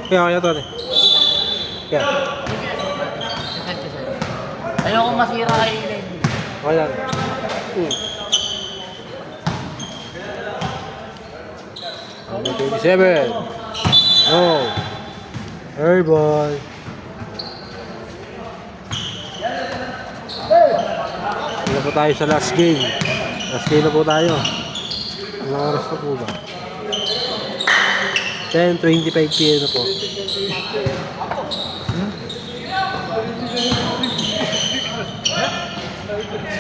Kaya to eh. Kaya. Ayoko masira kay Len. Okay lang. Number 27. Oh. Airball. Hindi na po tayo sa last game. Last game na po tayo. Ilang oras na po ba? 10:25 PM na po.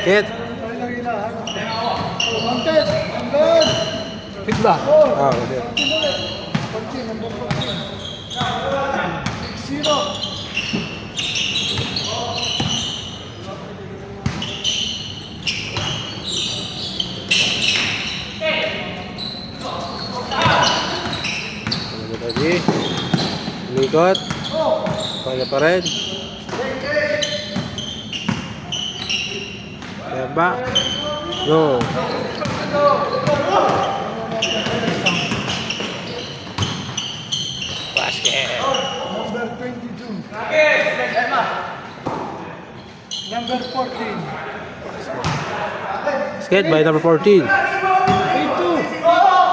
Skit. Bigla. Ah, okay. Lagi. Likot. Kaya pa rin. Tembak. Go. Basket. Number 22. Number 14. Skate by number 14. 82.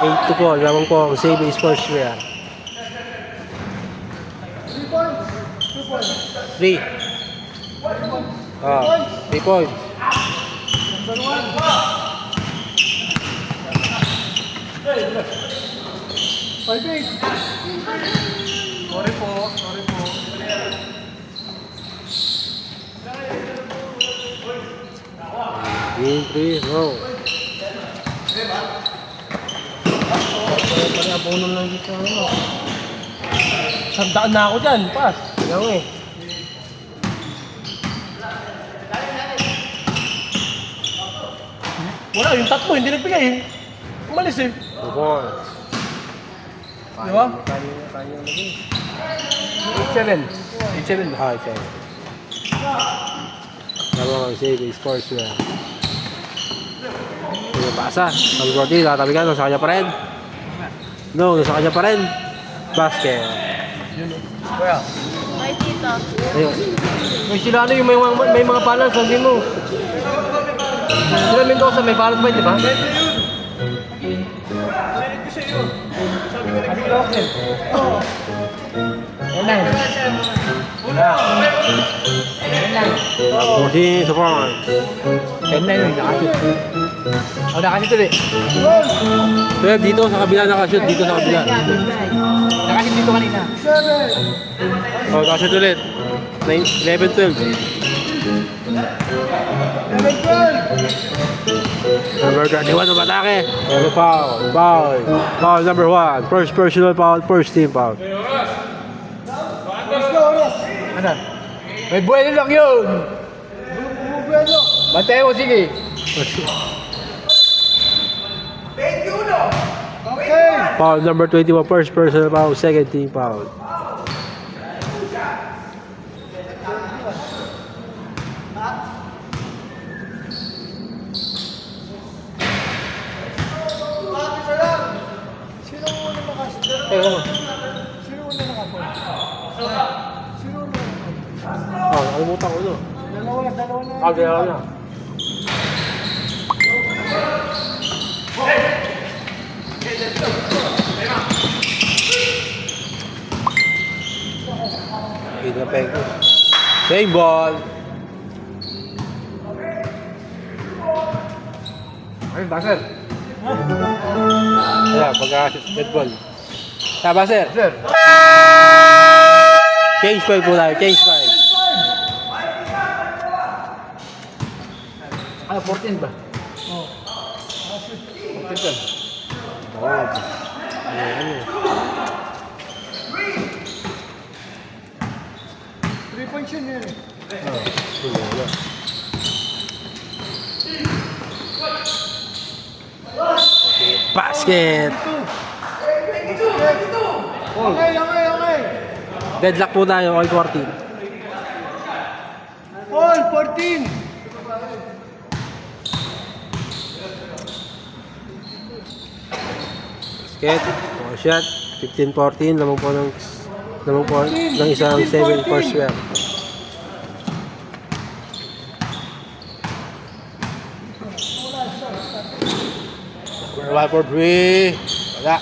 8-2 po. Lamang po ang Save Sportswear. 3 points. 2 points. 3. 3 points. Number 1. 5-8. Sorry po. Sorry po. Game 3. Roll. Pari abono lang dito. Sandaan na ako dyan, pas. Yan eh. Wala, yung tatlo, hindi nagbigay eh. Umalis eh. 2 points. Di ba? Tayo lagi. 8-7. 8-7. Ah, okay. Lamang ang Save Sportswear. Yung pasa. Number 14. Tatabi ka. Nasa kanya pa rin. No, nasa kanya pa rin. Basket. Kuya. May tito. Ayun. May sila ano yung may mga balance, hindi mo. Sila Mendoza, may balance ba yun, di ba? Yan lang. 14 sa point. Yan lang yun, nakashoot. O, nakashoot ulit. Pero dito sa kabila nakashoot. Dito sa kabila. Nakashoot dito kanina. 7. Oh, nakashoot ulit. 11-12. 11-12. Number 21 ng atake. Pero foul. Foul. Foul number 1. First personal foul. First team foul. Oras. Ano? May buwelo lang yun. Bumubuelo. Bantay mo, sige. Okay. Foul number 21. First personal foul. Second team foul. Sino muna nakasya? Sino muna nakapoy? Sino muna nakapoy? Oh, nakalimutan ko no. Dalawa na. Ah, gaya na. Pinapeg ko. Same ball. Ayun, Basel. Ayan, pagka-dead ball. Tama, sir. Sir. Change 5 po tayo. Change 5. Ano, 14 ba? Oh. 14 ka. Oh. Ano? 3 points yun eh. Wala. Basket! Okay. Deadlock po tayo, all 14. All 14. Basket. One shot. 15-14. Lamang po ng isang 7 for swell. Number 1 for 3. Wala.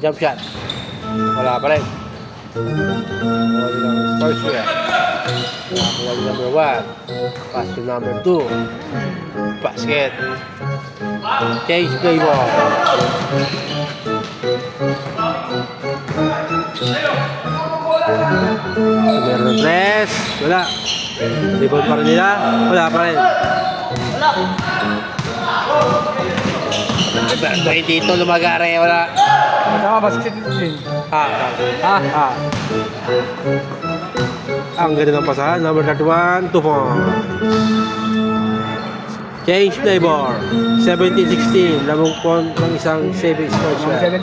Jump shot. Wala pa rin. Wala lang first swell. Wala number 1. Pass to number 2. Basket. Change play ball. Meron ng press. Wala. Rebound pa rin nila. Wala pa rin. 22 lumagare. Wala. Tama, basket din. Ang ganda ng pasahan. Number 31. 2 points. Change play ball. 17-16. Lamang po ng isang 7 scores. 17.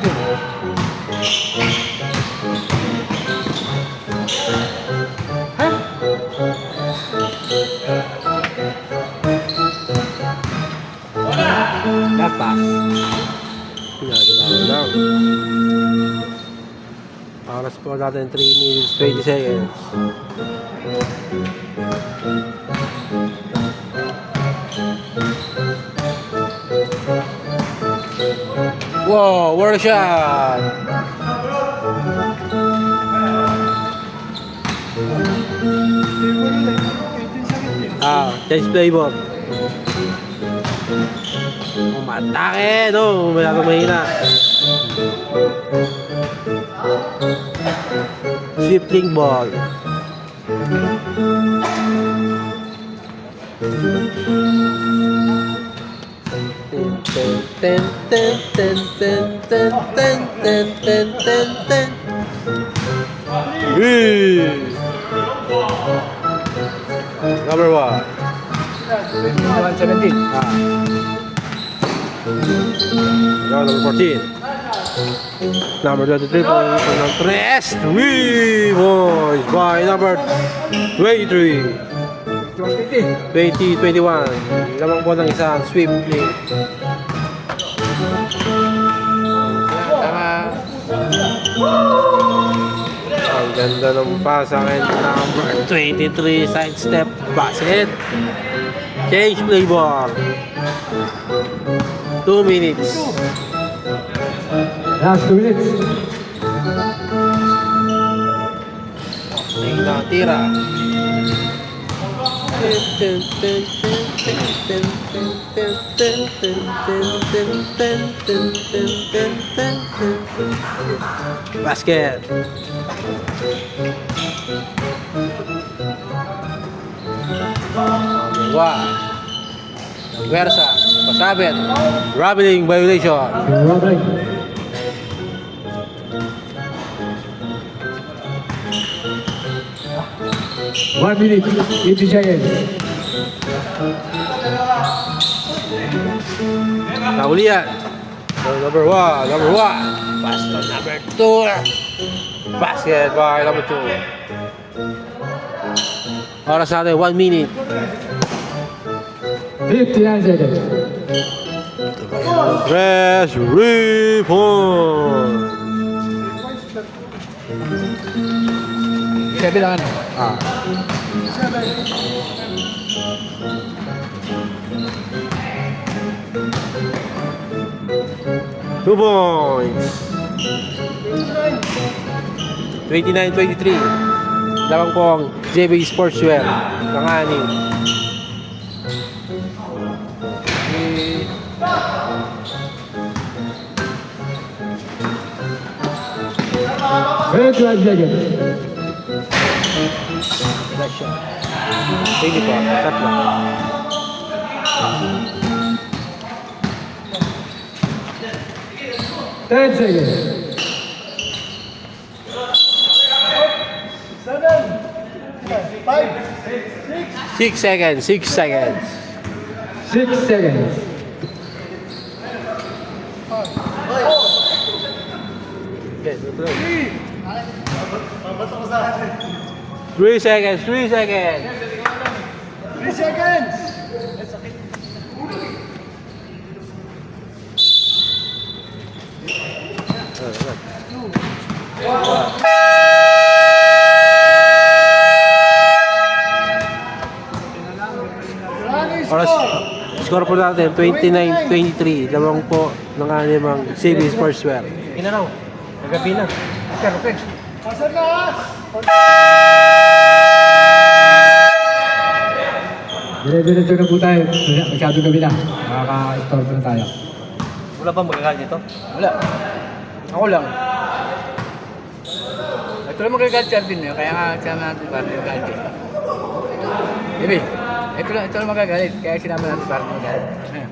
Pass. Lang. Oras po natin 3 minutes 20 seconds. Wow, what a shot! Change play ball. Umatake, no? Masyadong mahina. Shifting ball. Number 1. 17. Number 14. Number 23 po ng 3. 3 boys by number 23. 20-21. Lamang po ng isang sweep play. Tama. Ang ganda ng pasangan. Number 23 side step basket. Change play ball. 2 minutes. Last 2 minutes. Ay natira. Basket. Wah. Versa. Pasabit. Traveling violation. Robbery. One minute. 80 seconds. Naulian. Number 1. Number 1. Pass to number 2. Basket by number 2. Oras natin 1 minute. 59 seconds. Press report. 7 lang ano. 2 points. 29-23. Lamang po ang JB Sportswear ng anim. Red flag seconds. Hindi po, shot lang. Ten seconds. 6 seconds, 6 seconds. 6 seconds. Three seconds, 3 seconds. 3 seconds. po natin, 29-23. Lamang po ng animang CB Sportswear. Ina raw. Nagabi na. Pero, Fred. Pasok na! Dire-diretso na po tayo. Masyado gabi na. Nakaka-store na tayo. Wala bang magagalit dito? Wala. Ako lang. Ito lang magagalit sa Arvin. Kaya nga sinama natin para magagalit. Ibi, ito lang magagalit. Kaya sinama natin para magagalit. Ayan.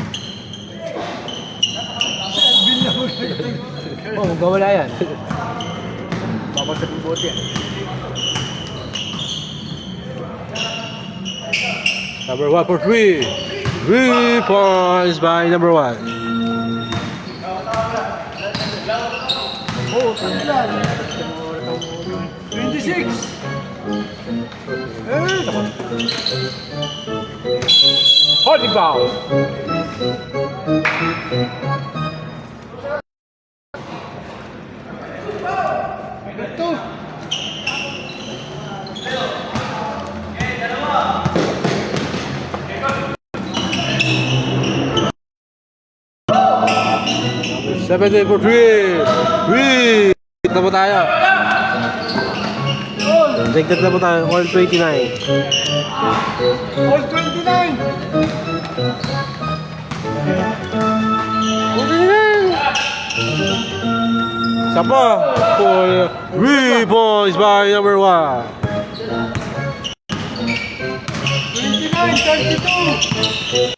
Oo, magkawala yan. Bakit sa pibote yan. Number 1 for 3. 3 points by number 1. Oh, ilan? 26! Holy cow! Ito! Number 7 for 3. 3. Na po tayo. Dagdag na po tayo. All 29. All 29! Isa pa. 3 points by number 1. 29, 32!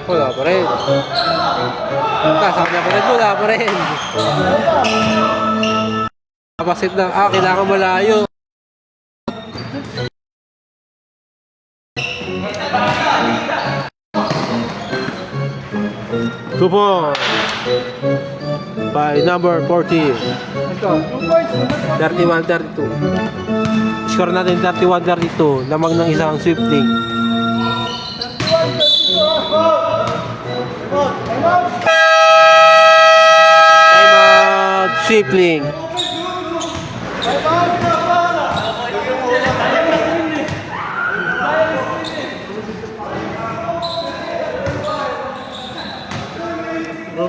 Wala pa rin. Sabi niya pa rin, wala pa rin. Kapasit na, kailangan malayo. Two points by number 14. Ito, 2 points. 31-32. Score natin 31-32. Lamang ng isang Swiftling. 31, 32. Time out, Swiftling.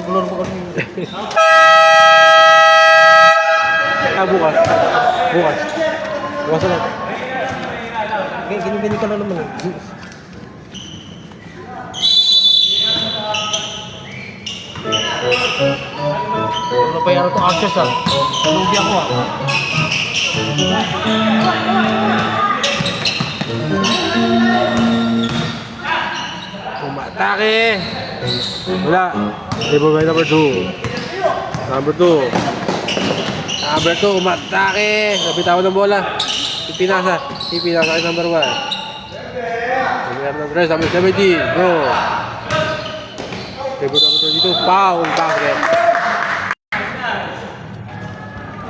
Bulor po kami. Bukas. Bukas. Bukas na lang. Ganyan ka na naman. Wala pa yan itong access ah. Lugi ako ah. Umatake. Wala. Table by number 2. Number 2. Number 2, umatake. Nabitawan ng bola. Ipinasa kay number 1. Number 3, number 70. Bro. Table number 22. Foul. Basket.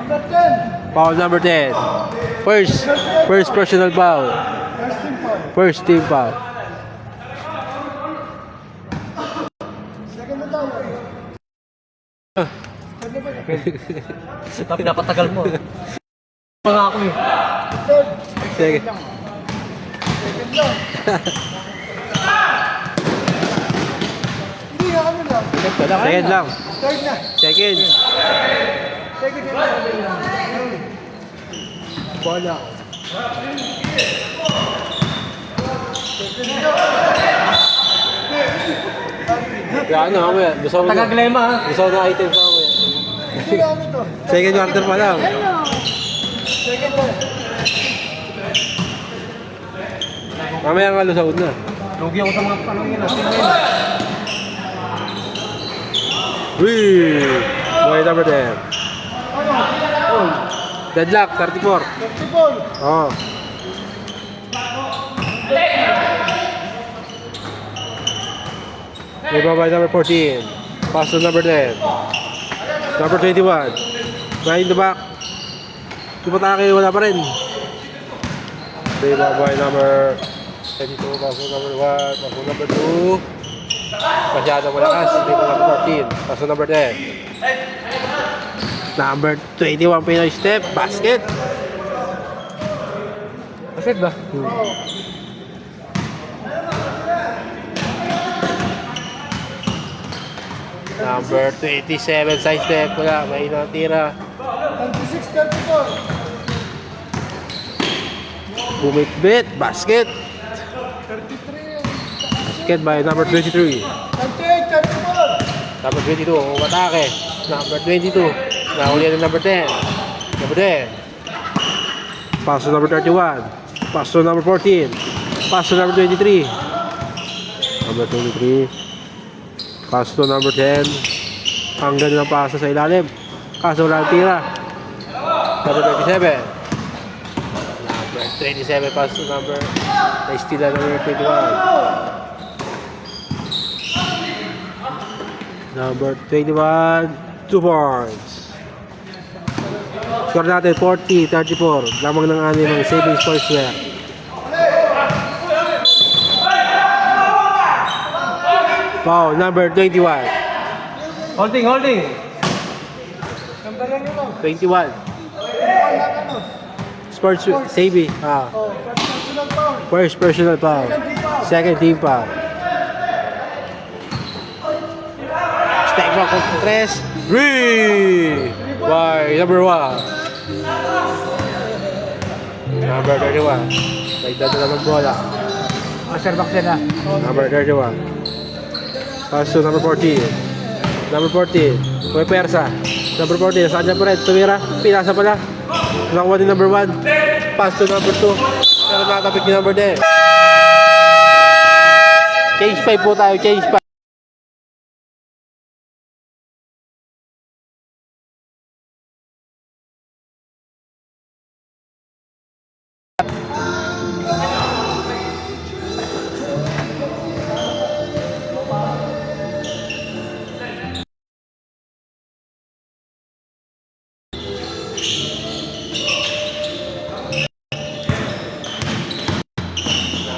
Number 10. Foul number 10. First personal foul. First team First team foul. foul. Second na tayo. Tapi napatagal mo. Mga ako eh. Third. Sige. Second lang. Hindi, ano lang. Second lang. Third na. Second. Second na. Bola. Kaya ano, mamaya. Gusto mo na. Tagaglema ah. Gusto mo na item sa mamaya. Hindi, ano to? Second quarter pa lang. Second na. Mamaya nga lusaod na. Lugi ako sa mga panong yun ah. Wee! Boy number 10. Ano? Deadlock, 34. 34. Oh. Iba by number 14. Pass to number 10. Number 21. Behind the back. Tumatake, wala pa rin. Rebound by number 22. Pasok number 1. Pasok number 2. Masyadong malakas. Rebound number 14. Pasok number 10. Number 21 Pinoy step. Basket. Basket ba? Number 27 side step. Wala. May natira. 26-34. Bumit-bit. Basket. 33. Basket by number 23. 28-34. Number 22. Umatake. Number 22. Nahuli ng number 10. Number 10. Paso number 31. Paso number 14. Paso number 23. Number 23. Paso number 10. Ang ganda ng paso sa ilalim. Kaso wala ang tira. Number 27. Number 27. Paso number. Na-steal number 21. Number 21. 2 points. Score natin 40-34. Lamang ng anim ng Saving Sportswear. Foul number 21. Holding, holding. Number ano mo? 21. Ano? Sports Saving. Oh, personal foul. First personal foul. Second team foul. Step back of 3. 3 by number 1. Number 31. Nagdada na ng bola. Master box yan ah. Number 31. Pass to number 14. Number 14. May persa. Number 14. Saan dyan pa rin? Tumira. Pinasa pala. Nakakuha din number 1. Pass to number 2. Pero nakatapik ni number 10. Change 5 po tayo. Change 5.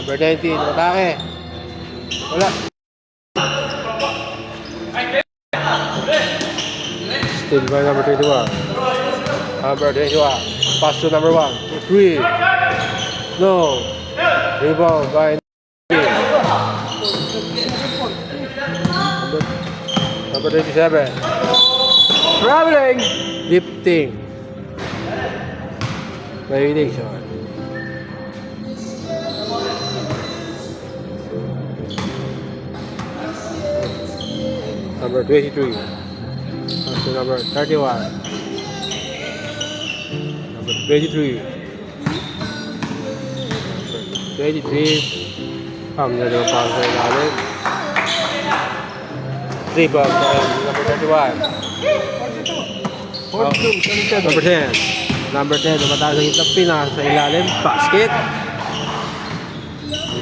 Number 19, atake. Wala. Still by number 21. Number 21. Pass to number 1. 3. No. Rebound by number 27. Traveling! Lifting. Violation. Number 23. Pass to number 31. Number 23. Number 23. Ang ganda ng pass sa ilalim. Rebound by number 31. 42. Number 10. Number 10. Lumataas ang itang pinas sa ilalim. Basket.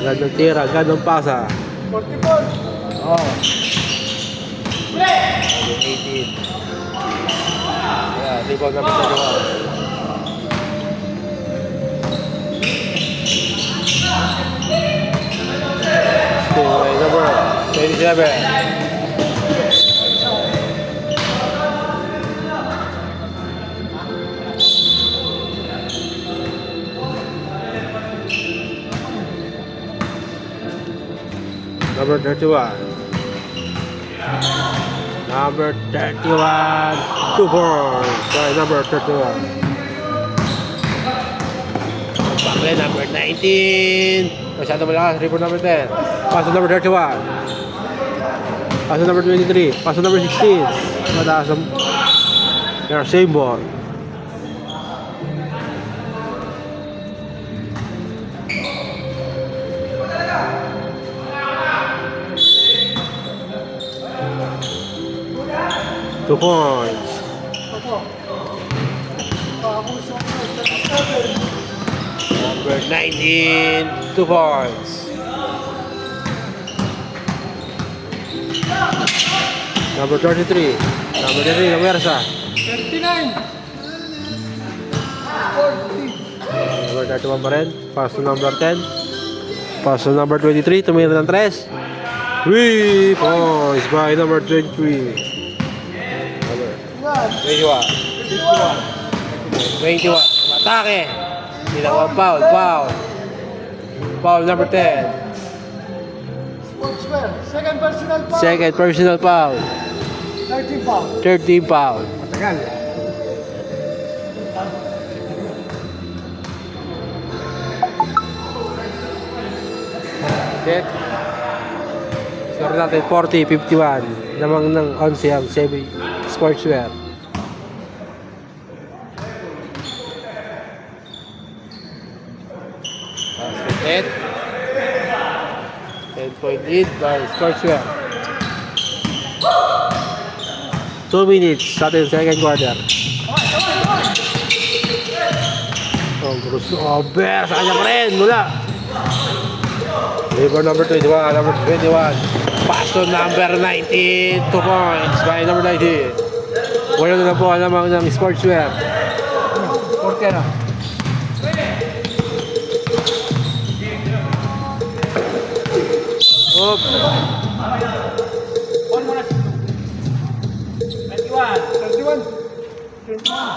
Gandang tira. Gandang pasa. 44. Oh. Number 18. Yeah, rebound number 31. Still number 27. Number 31. Number 31. 2 points by number 31. Bakle, number 19. Masyado malakas. Rebound number 10. Pass to number 31. Pass to number 23. Pass to number 16. Mataas ang same ball. Two points. Number 19, 2 points. Number 33. Number 33, Gamersa. 39. 40. Number 31 pa rin. Pass to number 10. Pass to number 23. Tumira ng 3. 3 points by number 23. Number 21. Atake. Ginawang foul. Foul number 10. Sportswear. Second personal foul. Second personal foul. 13 foul. 13 foul. Matagal. Set. Score natin 40-51. Lamang ng 11 ang Semi Sportswear. Basket 10-point lead by Sportswear. 2 minutes sa ating second quarter. Oh, crossover sa kanya pa rin. Mula. Rebound number 21. Pass to number 19. 2 points by number 19. Wala na po alamang ng Sportswear. 40 ano? Oop.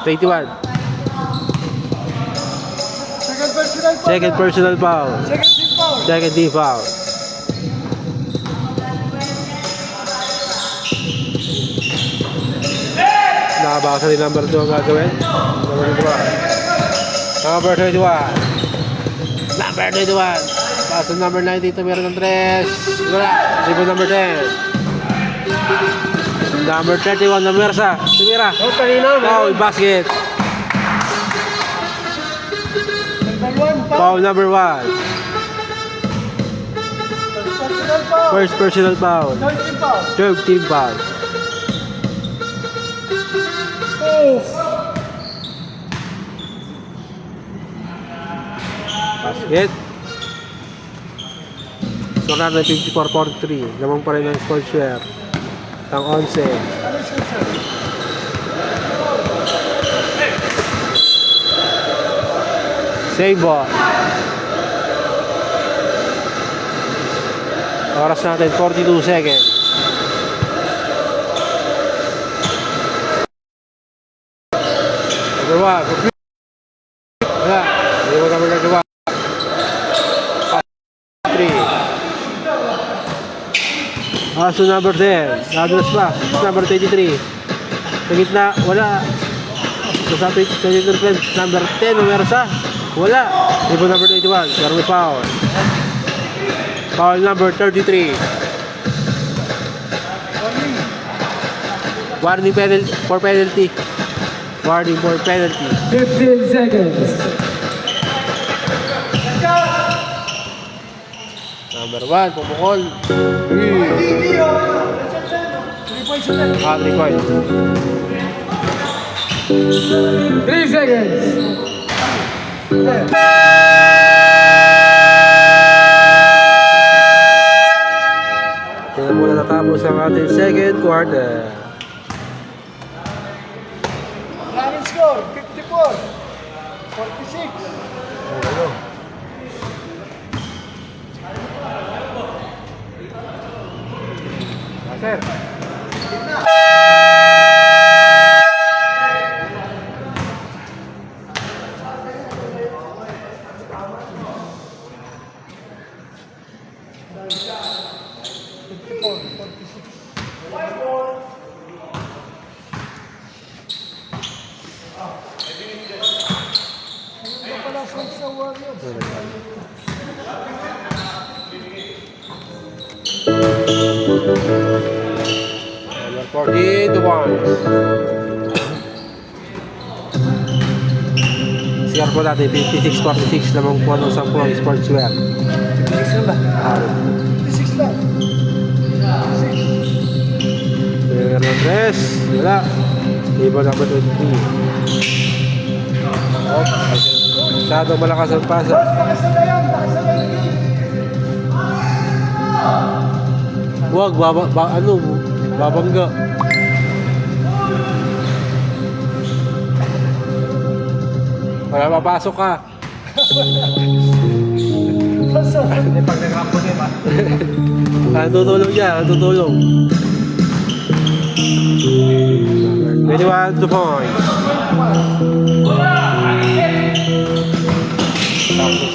21. Second personal foul. Second team foul. Nakabasa ni number 2 ang gagawin. Number 21. Number 21. Pass to number 19. Tumira ng 3. Wala. Rebound number 10. Number 31 na Mersa. Tumira. Foul. Basket. Foul number 1. First personal foul. 13 foul. Basket. So natin 54-43. Lamang pa rin ang Sportswear. Ang 11. Save ball. Oras natin 42 seconds. Number 1. Wala. Hindi mo number 2. 3. So number 10. Nadulas pa. Number 23. Sa gitna. Wala. So sa 23. Number 10. Umersa. Wala. Ibo number 21. Pero foul. Foul number 33. Warning penalty for penalty. Warning for penalty. 15 seconds. Number 1, pumukol. 3 points. 3 points. 3 seconds. Kaya muna natapos ang ating second quarter. Running score, 54. 46. Sir. Number 14 to 1. Score po natin 56-46 lamang po ng 10 ang Sportswear. 56 ba? 56 lang. Hernandez, wala. Iba number 23. Masyadong malakas ang pasa. Huwag, babangga. Wala, papasok ka. Basta. Hindi, pag nag-rampo din, ha? Tutulong niya, tutulong. 21, 2 points.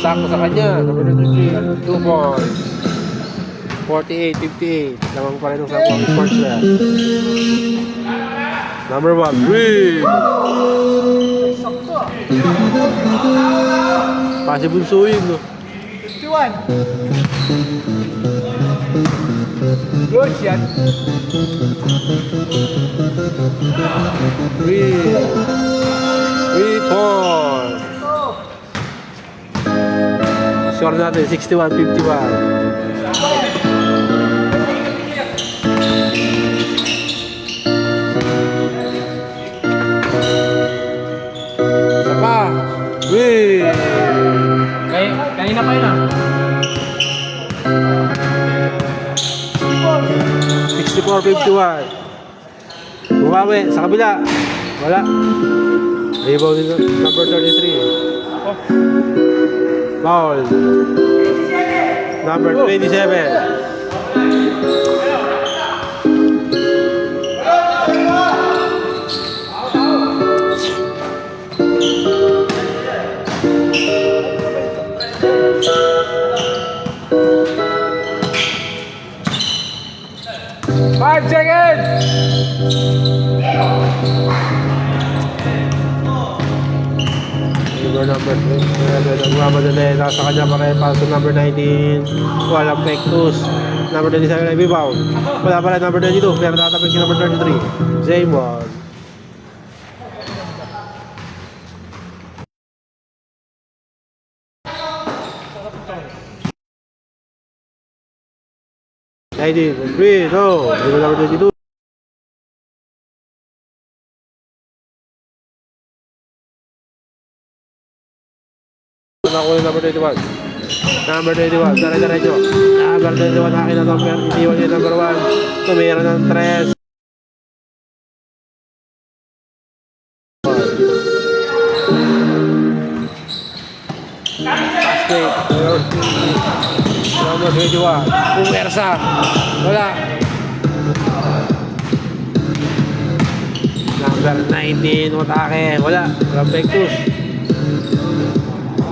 Sakto sa kanya. Number 23, 2 points. 48, 58. Lamang pa rin ang sakto ang sports na. Number 1, Green. Sakto. Possible suwing, no? 51. Good shot. Green. 3 points. Oh. Score natin, 61-51. Isa pa. Win! Kanina pa yun, ha? 64-51. Bumawi sa kabila. Wala. Rebound din number 33. Foul. Number 27. Five seconds! Number 27. Nagmamadali. Nasa kanya pa rin. Paso number 19. Walang pektus. Number 27 ay rebound. Wala pa rin number 22. Pero tatapin si number 33. Zaymon. Number 3, no. Number 22. Nakuha yung number 21. Number 21, dire-diretso. Number 21, akin na to. Pero iniwan yung number 1. Tumira ng 3. Basket. Number 21. Puwersa. Wala. Number 19, Watake. Wala. Walang pektus.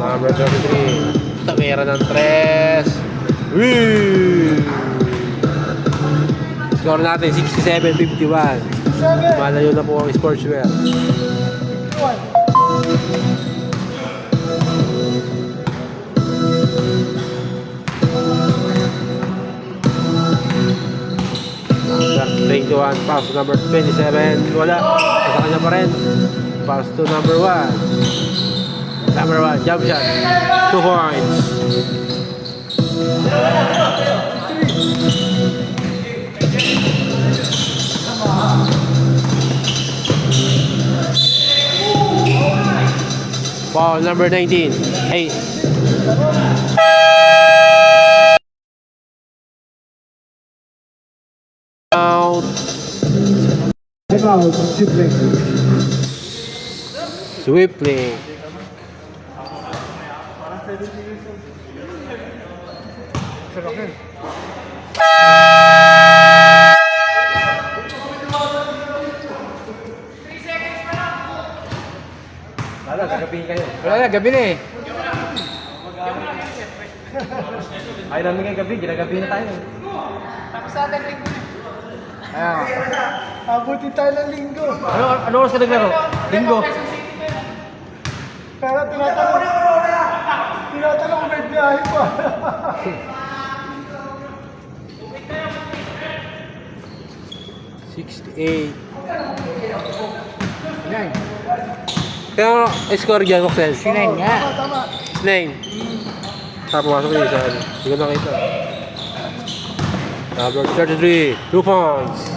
Number 33. Tamira ng 3. Woo! Score natin 67-51. 7. Malayo na po ang sportswear. 51. Number 21, pass to number 27. Wala. Sa kanya pa rin. Pass to number 1. Number 1, jump shot. 2 points. Foul number 19. 8. Out. Timeout, sibling. Swiftly. Lalo, gagabihin kayo. Wala na, gabi na eh. Ayaw namin kayo gabi, ginagabihin na tayo. Ayan. Abuti tayo ng linggo. Ano oras ka naglaro? Linggo. Pero tinatanong kung may biyahe pa. $68. Yan. Kaya score dyan, Moxel. Sinayin nga. Tama. 9. Pumasok yung isa. Hindi ko nakita. Number 33. 2 points.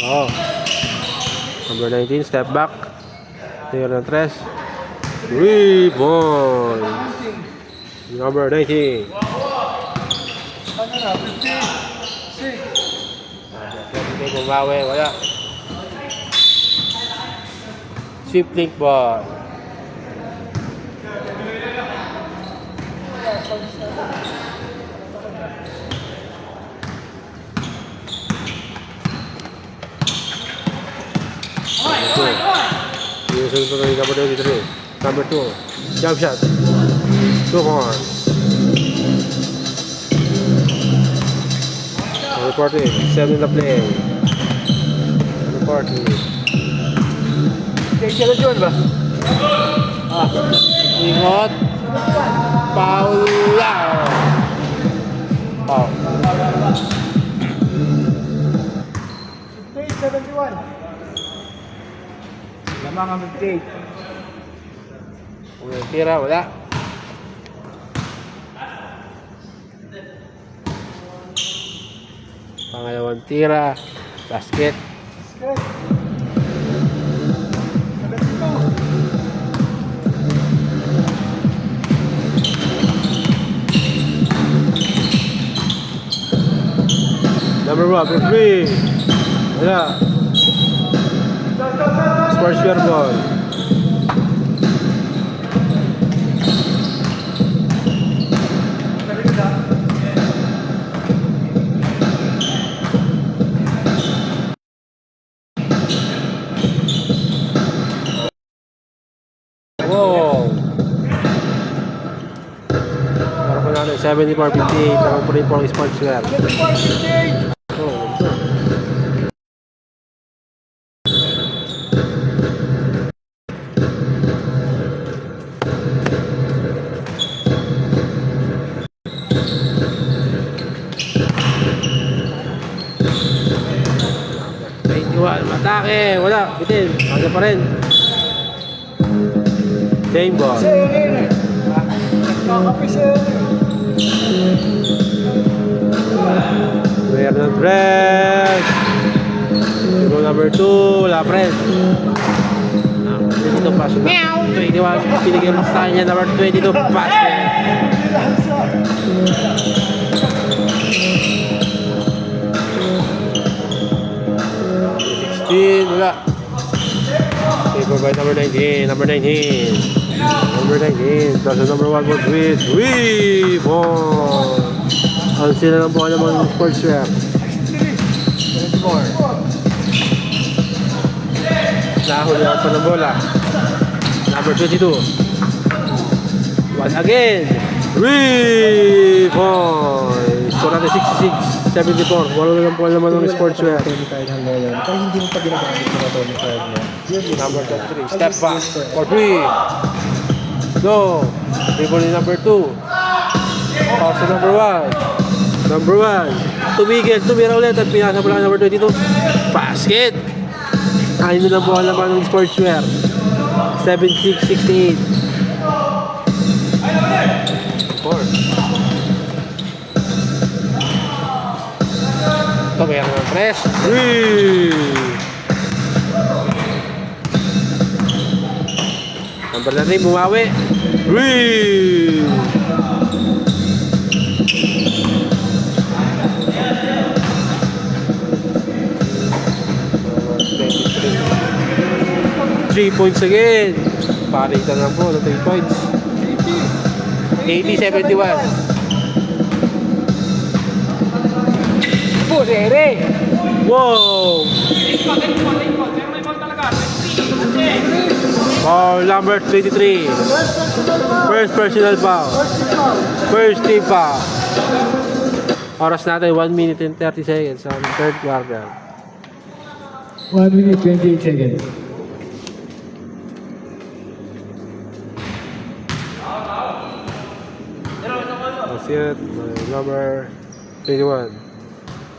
Oh. Number 19. Step back. Tingnan ng 3. 3 points. Number 19. Ano na, 56. Hindi bumawi. Wala. Sweep link ball. Usually for the number 23. Number 2. Jump shot. 2 points. Reporting. 7 in the play. Reporting. Kaya siya yun ba? Ingot. Paula. Foul. 71. Lamang ang mag-take. Unang tira, wala. Pangalawang tira. Basket. Good. 72. Number 1 for 3. Wala. Sports fair ball. Wow. Para po natin 74-58. Naman po rin po ang sports fair. Oh, matake, wala, bitin, kaya pa rin. Same ball. Seri. Nagkakapi seri. Meron press. Go number 2, wala press. Dito pass. 21, pinigyan sa kanya, number 22, pass. Wala. Paper by number 19. Number 19. Number 19. Plus the number 1 was with 3 ball. Ang sila ng buwan naman ng sports rep. 24. Nahuli ako pa ng bola. Number 22. Once again. 3 points. Score natin 66-74. Wala lang po naman ng sports rep. Pero hindi mo pa ginagamit sa Tony Card mo. Number 3, step back for 3. Go. Dribble number 2. Pass to number 1. Number 1. Tumigil, tumira ulit at pinasa po lang number 22. Basket. Ayun na lang po ang laman ng sportswear. 76-68. 4. Ito mayroon ng press. 3. Number 3, bumawi. 3. Three points again. Palitan lang po ng 3 points. 80-71. Po, seri. Wow! Foul number 23. First personal foul. First team foul. Oras natin 1 minute and 30 seconds on third quarter. 1 minute 28 seconds. That's it. Number 21.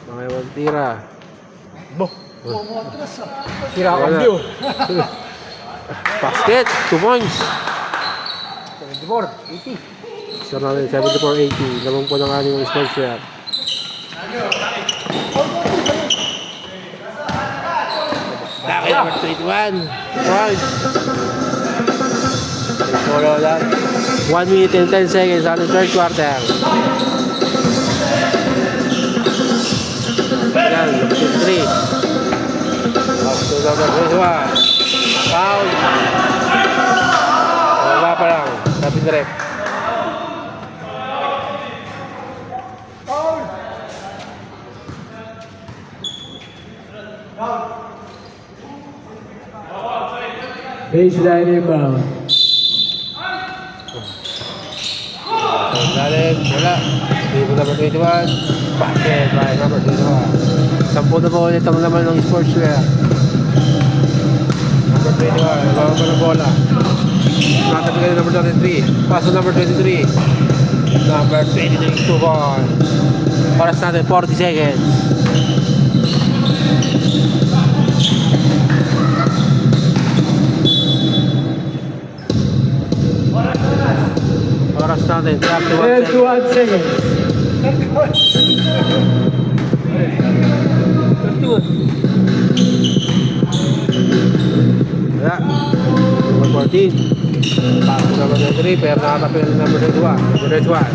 Mga iwan tira. Sira Wala. ang view. Basket. 2 points. 24, 80. So natin 74-80. Lamang po ng aming sports share. Daki number 21. Points. Follow lang. 1 minute and 10 seconds on the third quarter. Yan, number 3. Up to number 21. Foul. Wala pa lang. Sabi ni Rep. Baseline inbound. Lalim. Wala. Table number 21. Basket by number 21. 10 na po ulit ang laman ng sportswear. Number 21. Ibaba pa ng bola. Nakatabi ka number 23. Paso number 23. Number 23. 2 ball. Oras natin 40 seconds. Oras natin 31 seconds. 21 seconds. Wala. Number 14. Paso number 23. Pero nakatabi ka number 21. Number 21.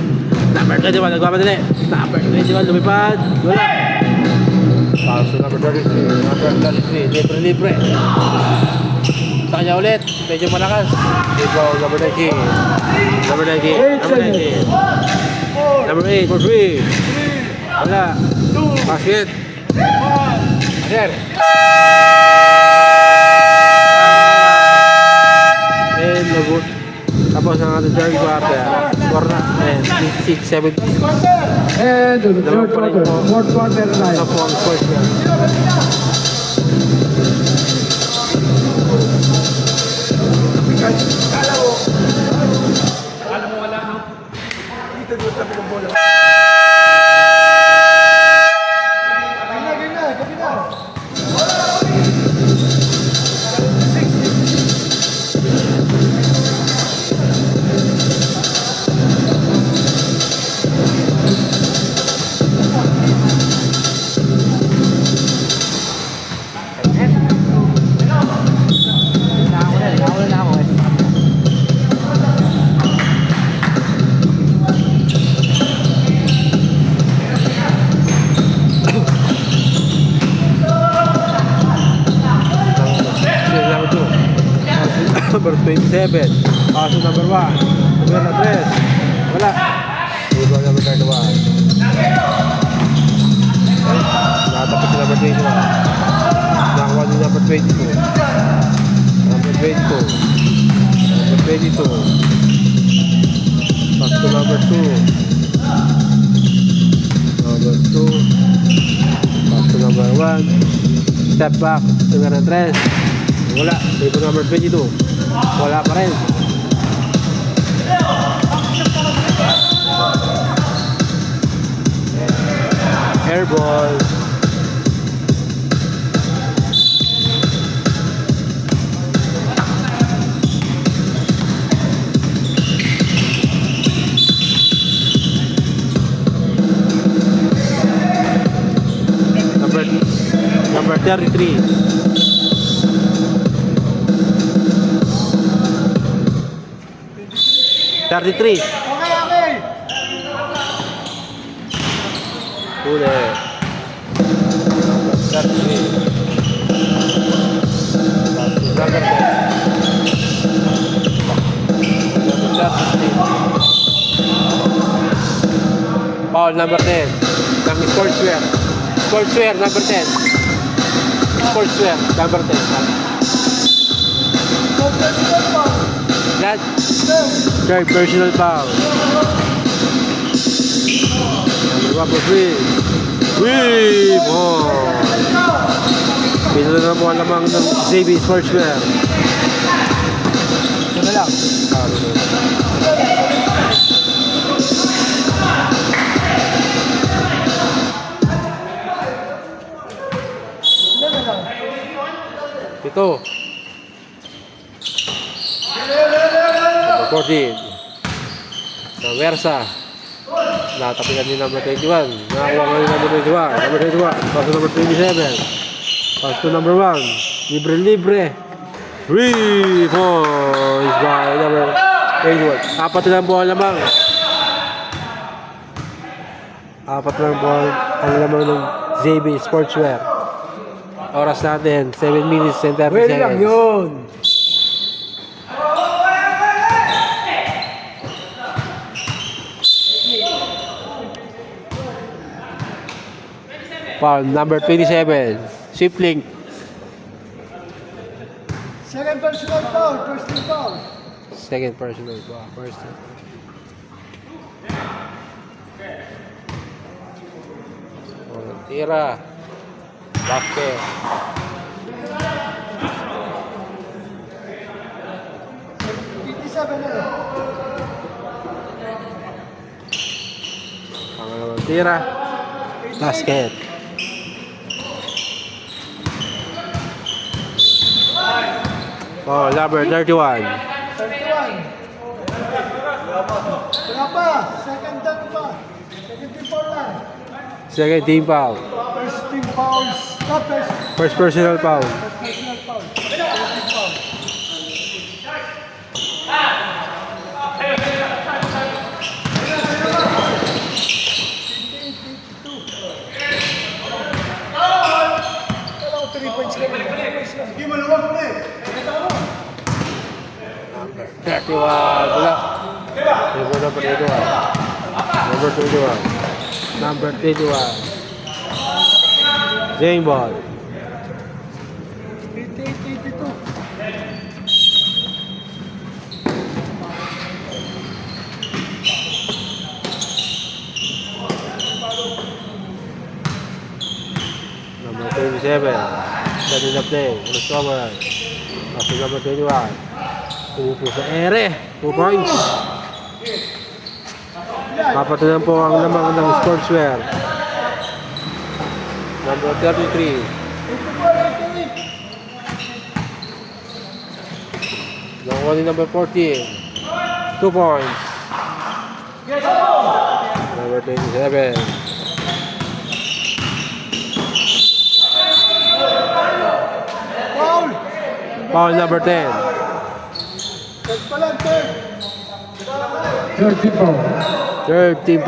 Number 21. Nagpapadali. Number 21. Lumipad. Wala. Paso number 33. Number 33. Libre. Sa kanya ulit. Medyo malakas. Dito. Number 19. Number 19. Number 19. Number 8 for 3. Wala. Basket. Ayer. And nabut. Tapos ang ating third quarter. Score na. And 6-7. And to the third quarter. Fourth quarter time. Sa phone court niya. Number 27. Paso number 1. Number na 3. Wala. Dito number 31. Nakatapat si number 21. Nakakuha din number 22. Number 22. Number 22. Paso number 2. Number 2. Paso number 1. Step back. Number na 3. Wala. Dito number 22. Wala pa rin. Airball. Number 33. Okay. 33. Huli. 33. Foul number 10. Ng sportswear. Sportswear number 10. Sportswear number 10. That third personal foul. Number 1 for 3. Pito na po ang lamang ng ZB Sportswear. Ito na lang. Ito. Number 14. Sa Versa. Natapigan din number 21. Nakakuha nga yung number 21. Number 21. Paso number 27. Paso number 1. Libre. 3 points by number 21. Apat lang po ang lamang. Apat lang po ang lamang ng ZB Sportswear. Oras natin, 7 minutes and 30 Pwede lang seconds. yun. Foul, number 27. Sweep link. Second personal foul, first team foul. Second personal. Wow, first. Tira. Basket. Pangalawang tira. Basket. Oh, number 31. 31. Wala pa. Second down pa. Second team foul lang. Second team foul. First team fouls. Not first. First personal foul. First personal foul. Second team foul. Wala, 3 points ka rin. Hindi mo luwag mo eh. 31. Wala. Number 21. Number 21. Number 21. Zane ball. 88-82. Number 27. Starting the play. Crossover. Pasok number 21. Pupo sa ere. 2 points. Kapatunan po ang lamang ng sportswear. Number 33. Nakuha ni number 14. 2 points. Number 27. Foul! Foul number 10. Third pa lang, third. Third team foul. Third team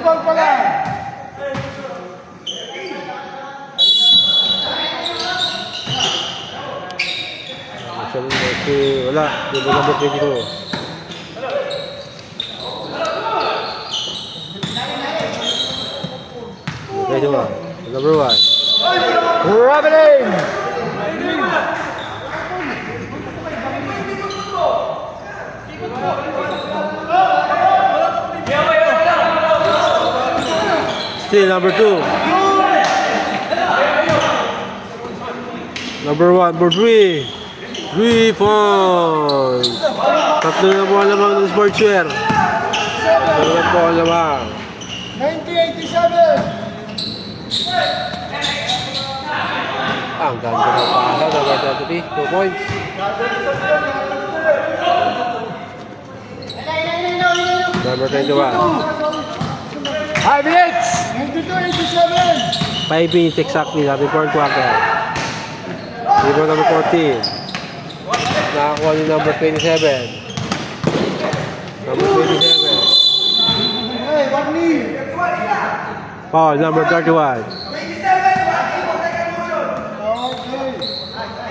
foul pa lang. Wala. Yung number 22. Number 1. Traveling! Still number 2. Number 1, number 3. 3 points. Tatlo na po ang lamang ng sportswear. Tatlo na po ang lamang. 90-87. Ang ganda ng pasa. Number 33. 2 points. Number 21. 5 minutes! 92-87. 5 minutes exactly sa ating fourth quarter. Rebound number 14. Nakakuha ni number 27. Number 27. Hey, one knee. Foul, number 31. Okay.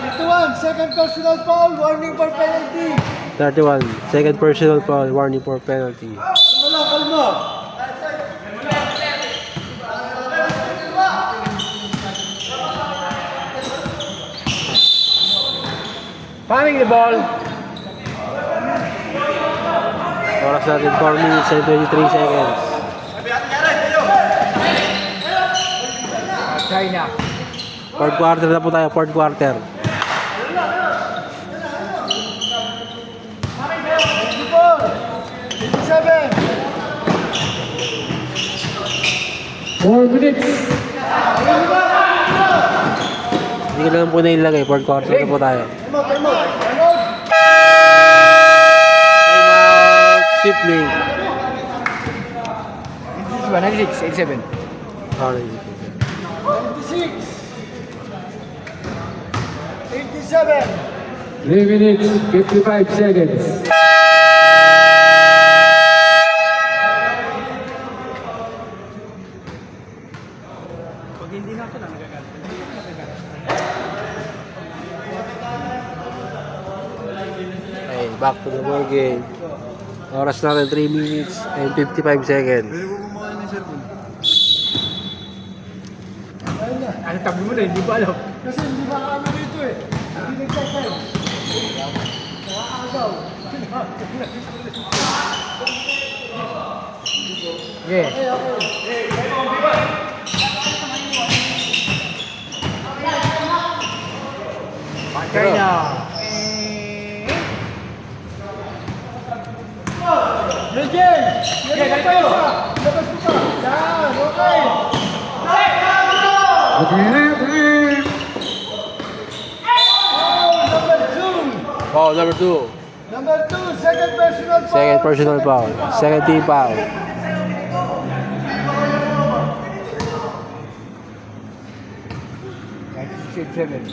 51, second personal foul, warning for penalty. 31. Second personal foul, warning for penalty. Kalma, kalma. Panning the ball. Oras natin 4 minutes and 23 seconds. China. Fourth quarter na po tayo, fourth quarter. 54. 87. 4 minutes. Hindi ko lang po nailagay, fourth quarter na po tayo. Kalma. Timeout, Sipling. 96, 87. Sorry. 96. 87. 3 minutes, 55 seconds. Okay, back to the ball game. Oras natin 3 minutes and 55 seconds. Ano tabi mo na, hindi ko alam. Kasi hindi makaano rito eh. Hindi nagtatay. Nakaagaw. Yeah. Okay, okay. Patay na. Legend! Yan pa isa! Labas mo pa! Yan! Okay! Oh, number 2! Foul number 2. Number 2, second personal foul! Second personal foul. Second team foul. Kahit 6-7.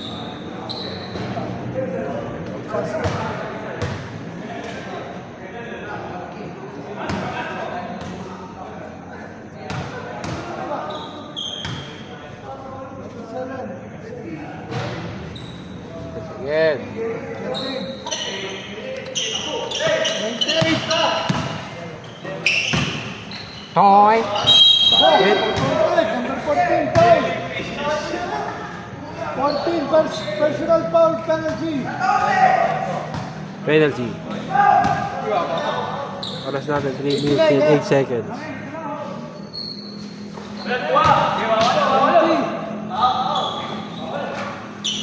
Again. 98! Toy. Number 14, foul! 14, personal foul penalty! Penalty. Oras natin 3 minutes and 8 seconds.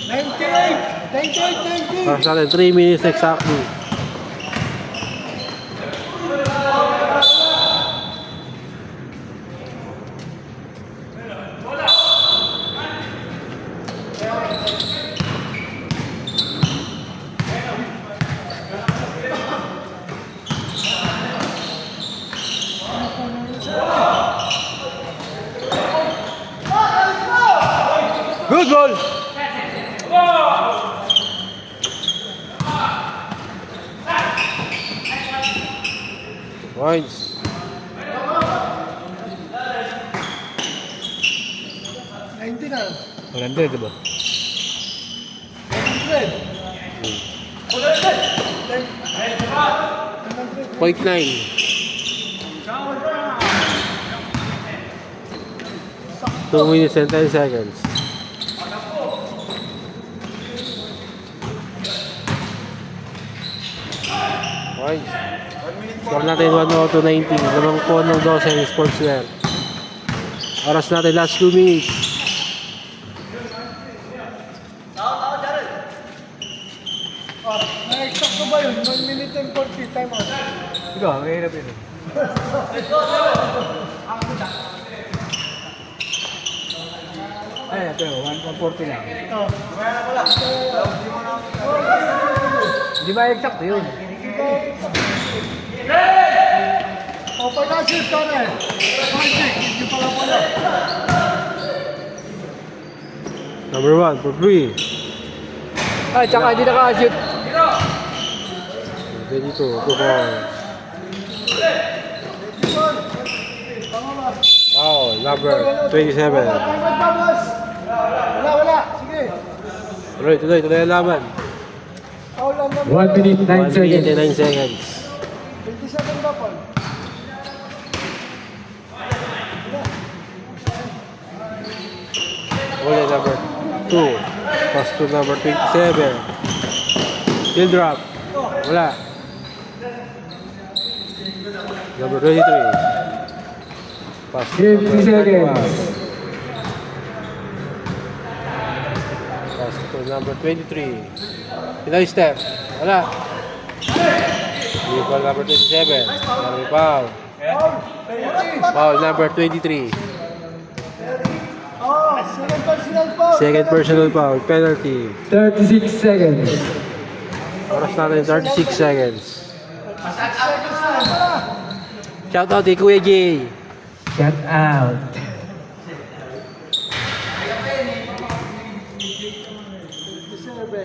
98! Oras natin 3 minutes exactly. Good goal! Points. 90 na. 100, diba? 100. 0.9. 2 minutes and 10 seconds. Points. Score natin 102.90. Lamang po ng 12 Sportswear. Oras natin last 2 minutes. Na-exact ko ba yun? 1 minute and 40 time out. Ikaw, mahirap yun. Ay, ito, 140 lang. Oh. Di ba exact yun? O, pag-asip ka na eh. Magic, hindi pala pala. Number 1 for free. Ay, tsaka hindi naka-shoot. 22, 2 Foul, number 27. Time out pa, boss. Wala. Sige. Tuloy ang laban. Foul lang naman. 1 minute, 1 minute and 9 seconds. 27 na, Paul. Uli number 2. Pass to number 27. Still drop. Wala. Number 23. Pass to 50 number seconds. 31. Pass to number 23. Pinay step. Wala. Equal number 27. Number foul. Foul number 23. Oh, second personal foul. Second personal foul. Penalty. 36 seconds. Oras natin 36 seconds. Seconds na, wala. Shout out kay Kuya Jay. Shut out. 27.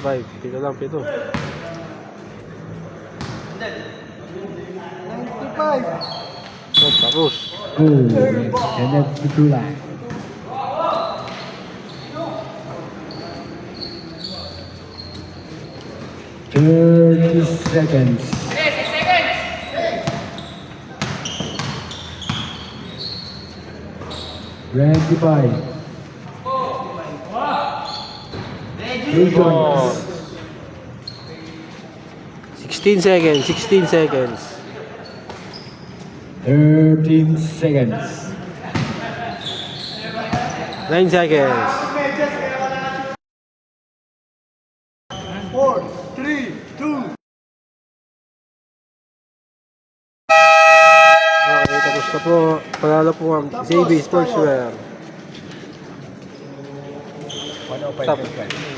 25. Pito lang, pito. 95. So, tapos. Ooh, and that's the two line. Thirty seconds. 25. Bacon. 16 seconds, 16 seconds. 13 seconds. 9 seconds. 4, 3, 2. Okay, tapos na po. Panalo po ang JB Sportswear. 105. Stop.